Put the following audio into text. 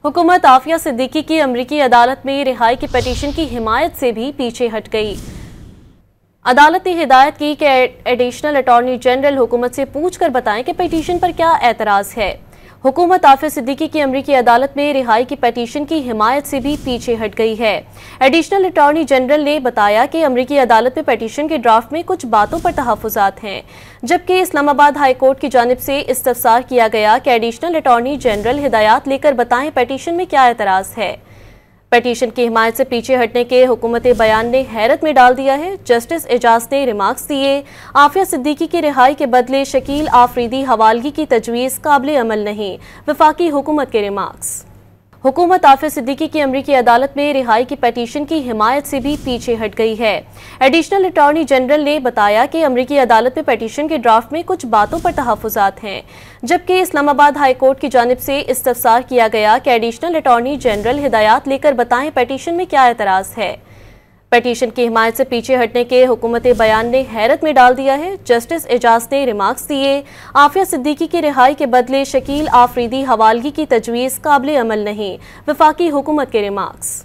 हुकूमत आफिया सिद्दीकी की अमरीकी अदालत में रिहाई की पिटीशन की हिमायत से भी पीछे हट गई। अदालत ने हिदायत की कि एडिशनल अटॉर्नी जनरल हुकूमत से पूछकर बताएं कि पिटीशन पर क्या एतराज़ है। हुकूमत आफिया सिद्दीकी की अमरीकी अदालत में रिहाई की पिटीशन की हिमायत से भी पीछे हट गई है। एडिशनल अटॉर्नी जनरल ने बताया कि अमरीकी अदालत में पिटीशन के ड्राफ्ट में कुछ बातों पर तहफ़्फ़ुज़ात हैं, जबकि इस्लामाबाद हाई कोर्ट की जानिब से इस्तफसार किया गया कि एडिशनल अटॉर्नी जनरल हिदायत लेकर बताएं पिटीशन में क्या एतराज़ है। पिटीशन की हिमायत से पीछे हटने के हुकूमत बयान ने हैरत में डाल दिया है। जस्टिस एजाज ने रिमार्क्स दिए, आफिया सिद्दीकी की रिहाई के बदले शकील आफरीदी हवालगी की तजवीज़ काबिल अमल नहीं। वफाकी हुकूमत के रिमार्क्स। हुकूमत आफिया सिद्दीकी की अमरीकी अदालत में रिहाई की पिटीशन की हिमायत से भी पीछे हट गई है। एडिशनल अटॉर्नी जनरल ने बताया कि अमरीकी अदालत में पिटीशन के ड्राफ्ट में कुछ बातों पर तहफ़्फ़ुज़ात हैं, जबकि इस्लामाबाद हाई कोर्ट की जानिब से इस्तफसार किया गया कि एडिशनल अटॉर्नी जनरल हिदायत लेकर बताएं पिटीशन में क्या एतराज़ है। पिटीशन की हिमायत से पीछे हटने के हुकूमत बयान ने हैरत में डाल दिया है। जस्टिस एजाज ने रिमार्क्स दिए, आफिया सिद्दीकी की रिहाई के बदले शकील आफरीदी हवालगी की तजवीज़ काबिल अमल नहीं। वफाकी हुकूमत के रिमार्क्स।